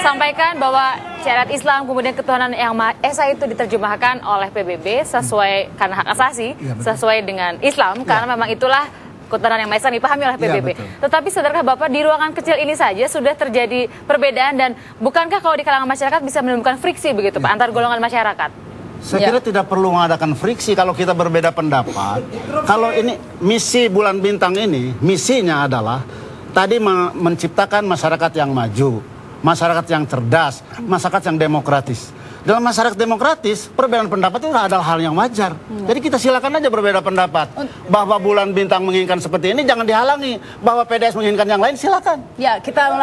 sampaikan bahwa syariat Islam kemudian ketuhanan yang Maha Esa itu diterjemahkan oleh PBB sesuai karena hak asasi, sesuai dengan Islam, karena memang itulah ketuhanan yang Maha Esa dipahami oleh PBB. Tetapi sadarkah Bapak di ruangan kecil ini saja sudah terjadi perbedaan, dan bukankah kalau di kalangan masyarakat bisa menimbulkan friksi begitu Pak antar golongan masyarakat? Saya kira tidak perlu mengadakan friksi kalau kita berbeda pendapat. Kalau ini misi Bulan Bintang ini, misinya adalah tadi menciptakan masyarakat yang maju, masyarakat yang cerdas, masyarakat yang demokratis. Dalam masyarakat demokratis, perbedaan pendapat itu adalah hal yang wajar. Jadi kita silakan aja berbeda pendapat. Bahwa Bulan Bintang menginginkan seperti ini, jangan dihalangi. Bahwa PDS menginginkan yang lain, silakan. Ya, kita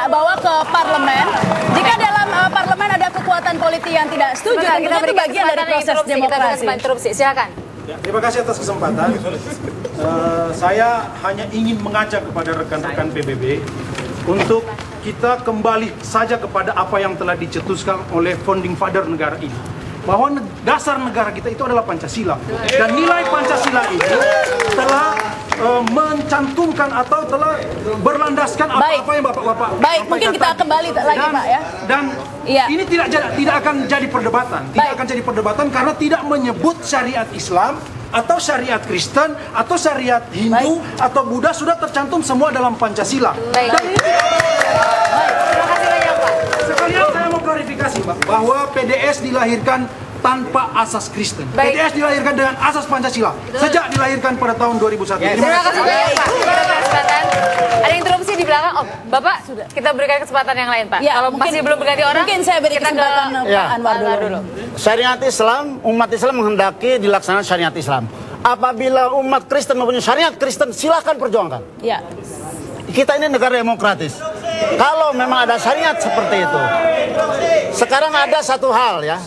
bawa ke parlemen. Jika dalam parlemen ada kekuatan politik yang tidak setuju, tentunya itu bagian dari proses demokrasi. Silakan. Ya, terima kasih atas kesempatan. Saya hanya ingin mengajak kepada rekan-rekan PBB untuk kita kembali saja kepada apa yang telah dicetuskan oleh founding father negara ini, bahwa dasar negara kita itu adalah Pancasila, dan nilai Pancasila ini telah mencantumkan atau telah berlandaskan apa-apa yang Bapak-bapak mungkin kita kembali lagi Pak ya. Dan ini tidak akan jadi perdebatan, akan jadi perdebatan karena tidak menyebut syariat Islam atau syariat Kristen atau syariat Hindu atau Buddha, sudah tercantum semua dalam Pancasila. Dan ini Terima kasih banyak Pak. sekalian saya mau klarifikasi Pak, bahwa PDS dilahirkan tanpa asas Kristen. PDS dilahirkan dengan asas Pancasila sejak dilahirkan pada tahun 2001. Terima kasih banyak Pak. Kesempatan. Ada interupsi di belakang. Oh, Bapak, kita berikan kesempatan yang lain Pak. Kalau masih belum berganti orang, mungkin saya beri kesempatan Pak Anwar dulu. Syariat Islam, umat Islam menghendaki dilaksanakan syariat Islam. Apabila umat Kristen mempunyai syariat Kristen, silakan perjuangkan. Ya. Kita ini negara demokratis. Kalau memang ada syariat seperti itu, sekarang ada satu hal ya,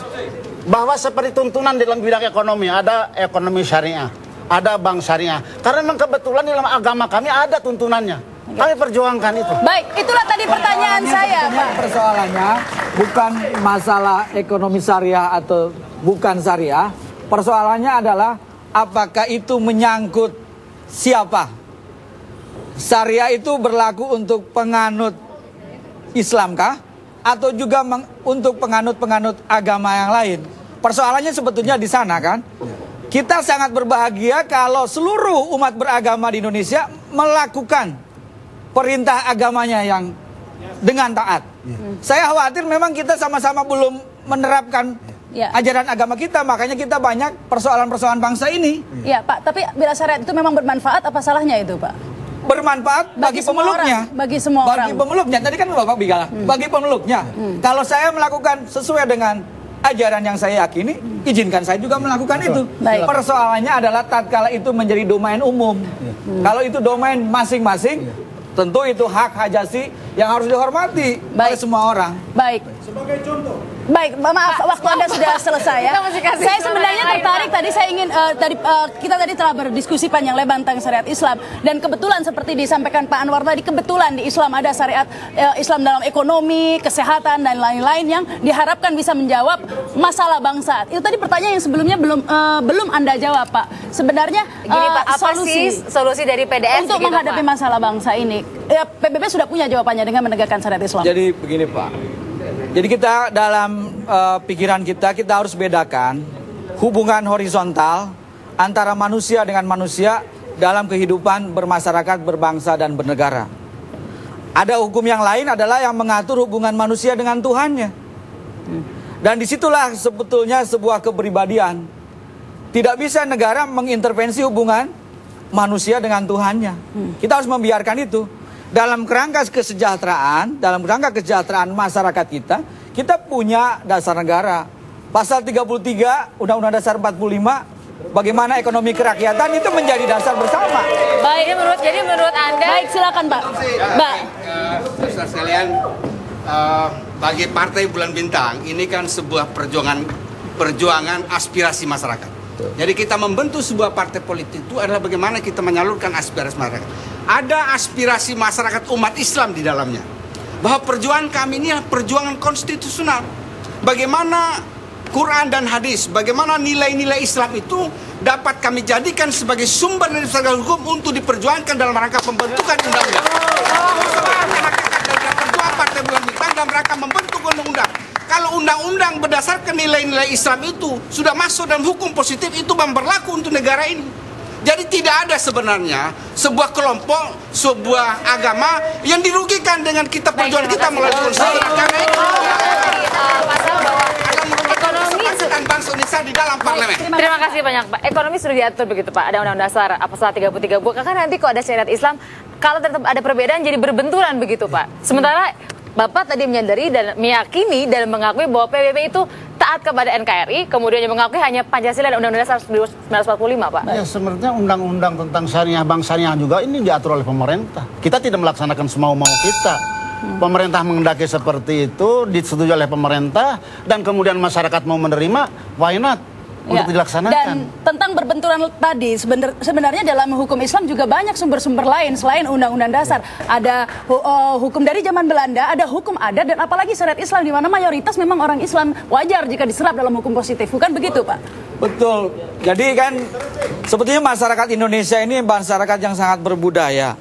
bahwa seperti tuntunan dalam bidang ekonomi, ada ekonomi syariah, ada bank syariah. Karena memang kebetulan dalam agama kami ada tuntunannya. Kami perjuangkan itu. Baik, itulah tadi pertanyaan saya, Pak. Persoalannya bukan masalah ekonomi syariah atau bukan syariah. Persoalannya adalah apakah itu menyangkut siapa? Syariah itu berlaku untuk penganut Islamkah? Atau juga untuk penganut-penganut agama yang lain? Persoalannya sebetulnya di sana kan. Kita sangat berbahagia kalau seluruh umat beragama di Indonesia melakukan perintah agamanya yang dengan taat. Saya khawatir memang kita sama-sama belum menerapkan ajaran agama kita, makanya kita banyak persoalan-persoalan bangsa ini. Iya Pak, tapi bila syariat itu memang bermanfaat, apa salahnya itu Pak? Bermanfaat bagi pemeluknya, bagi semua orang. Bagi pemeluknya, tadi kan Bapak bilang, bagi pemeluknya. Kalau saya melakukan sesuai dengan ajaran yang saya yakini, izinkan saya juga melakukan itu. Persoalannya adalah tatkala itu menjadi domain umum. Kalau itu domain masing-masing, tentu itu hak hajasi yang harus dihormati oleh semua orang. Baik. sebagai contoh. Baik, maaf, waktu Anda sudah selesai ya. Saya sebenarnya tertarik tadi, saya ingin kita tadi telah berdiskusi panjang lebar tentang syariat Islam, dan kebetulan seperti disampaikan Pak Anwar tadi, kebetulan di Islam ada syariat Islam dalam ekonomi, kesehatan dan lain-lain yang diharapkan bisa menjawab masalah bangsa. Itu tadi pertanyaan yang sebelumnya belum Anda jawab, Pak. Sebenarnya gini, Pak, apa sih solusi dari PDS untuk menghadapi masalah bangsa ini? PBB sudah punya jawabannya dengan menegakkan syariat Islam. Jadi begini, Pak. Jadi kita dalam pikiran kita harus bedakan hubungan horizontal antara manusia dengan manusia dalam kehidupan bermasyarakat, berbangsa, dan bernegara. Ada hukum yang lain adalah yang mengatur hubungan manusia dengan Tuhannya. Dan disitulah sebetulnya sebuah kepribadian. Tidak bisa negara mengintervensi hubungan manusia dengan Tuhannya. Kita harus membiarkan itu. Dalam kerangka kesejahteraan, masyarakat kita punya dasar negara. Pasal 33 Undang-Undang Dasar 45, bagaimana ekonomi kerakyatan itu menjadi dasar bersama. Baik, jadi menurut Anda. Baik, silakan Pak. Mbak. Saudara sekalian, bagi Partai Bulan Bintang ini kan sebuah perjuangan aspirasi masyarakat. Jadi kita membentuk sebuah partai politik itu adalah bagaimana kita menyalurkan aspirasi masyarakat. Ada aspirasi masyarakat umat Islam di dalamnya. Bahwa perjuangan kami ini adalah perjuangan konstitusional. Bagaimana Quran dan hadis, bagaimana nilai-nilai Islam itu dapat kami jadikan sebagai sumber dari segala hukum untuk diperjuangkan dalam rangka pembentukan undang-undang. Perjuangan Partai Bulan Bintang dalam rangka membentuk undang-undang. Kalau undang-undang berdasarkan nilai-nilai Islam itu sudah masuk dalam hukum positif, itu berlaku untuk negara ini. Jadi tidak ada sebenarnya sebuah kelompok, sebuah agama yang dirugikan dengan kita perjuangan kita melalui konstitusi. Karena itu pasal bahwa ekonomi bangsa Indonesia di dalam parlemen. Terima kasih banyak Pak. Ekonomi sudah diatur begitu Pak. Ada Undang-Undang Dasar pasal 33 bukan nanti kok ada syariat Islam, kalau tetap ada perbedaan jadi berbenturan begitu Pak. Sementara Bapak tadi menyadari dan meyakini dan mengakui bahwa PBB itu taat kepada NKRI, kemudian yang mengakui hanya Pancasila dan Undang-Undang Dasar 1945, Pak. Ya, sebenarnya undang-undang tentang syariah bank syariah juga ini diatur oleh pemerintah. Kita tidak melaksanakan semau-mau kita. Pemerintah menghendaki seperti itu, disetujui oleh pemerintah, dan kemudian masyarakat mau menerima, why not? Untuk dilaksanakan. Dan tentang berbenturan tadi, sebenarnya dalam hukum Islam juga banyak sumber-sumber lain selain Undang-Undang Dasar. Ada hukum dari zaman Belanda, ada hukum adat, dan apalagi syariat Islam di mana mayoritas memang orang Islam, wajar jika diserap dalam hukum positif. Bukan begitu, Pak? Betul. Jadi kan sebetulnya masyarakat Indonesia ini masyarakat yang sangat berbudaya.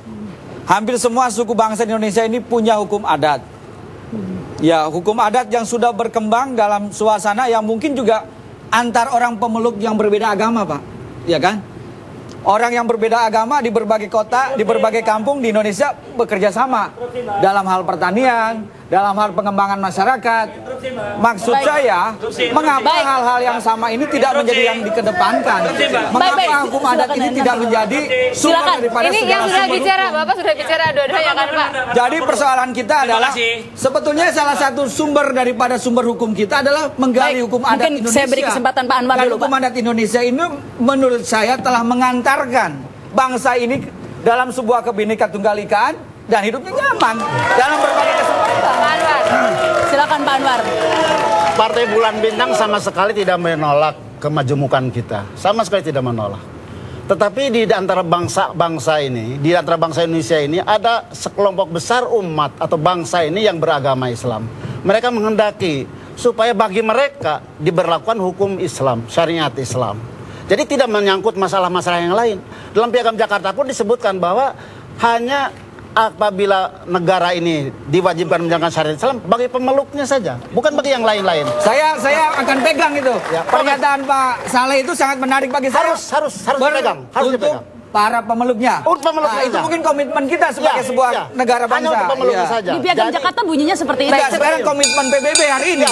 Hampir semua suku bangsa di Indonesia ini punya hukum adat. Ya, hukum adat yang sudah berkembang dalam suasana yang mungkin juga antar orang pemeluk yang berbeda agama, Pak. Ya kan? Orang yang berbeda agama di berbagai kota, di berbagai kampung di Indonesia bekerja sama dalam hal pertanian, dalam hal pengembangan masyarakat. Maksud saya, mengapa hal-hal yang sama ini tidak menjadi yang dikedepankan? Mengapa hukum adat ini tidak menjadi sumber daripada ini yang sudah bicara, Bapak sudah bicara dua-duanya kan, Pak? Jadi persoalan kita adalah sebetulnya salah satu sumber daripada sumber hukum kita adalah menggali hukum adat mungkin Indonesia. Saya beri kesempatan Pak Anwar dulu, hukum adat Indonesia ini menurut saya telah mengantarkan bangsa ini dalam sebuah kebinekaan tunggal ikaan dan hidupnya nyaman dalam berbagai kesempatan. Pak Anwar. Silakan Pak Anwar. Partai Bulan Bintang sama sekali tidak menolak kemajemukan kita. Sama sekali tidak menolak. Tetapi di antara bangsa ini, di antara bangsa Indonesia ini ada sekelompok besar umat atau bangsa ini yang beragama Islam. Mereka menghendaki supaya bagi mereka diberlakukan hukum Islam, syariat Islam. Jadi tidak menyangkut masalah-masalah yang lain. Dalam Piagam Jakarta pun disebutkan bahwa hanya apabila negara ini diwajibkan menjalankan syariat Islam bagi pemeluknya saja, bukan bagi yang lain-lain. Saya akan pegang itu. Ya, pernyataan Pak Saleh itu sangat menarik bagi saya. Harus dipegang. Harus untuk dipegang. para pemeluknya. Untuk pemeluknya Itu mungkin komitmen kita sebagai sebuah negara bangsa. Hanya untuk pemeluknya saja. Di Piagam Jakarta bunyinya seperti itu. Sekarang komitmen PBB hari ini.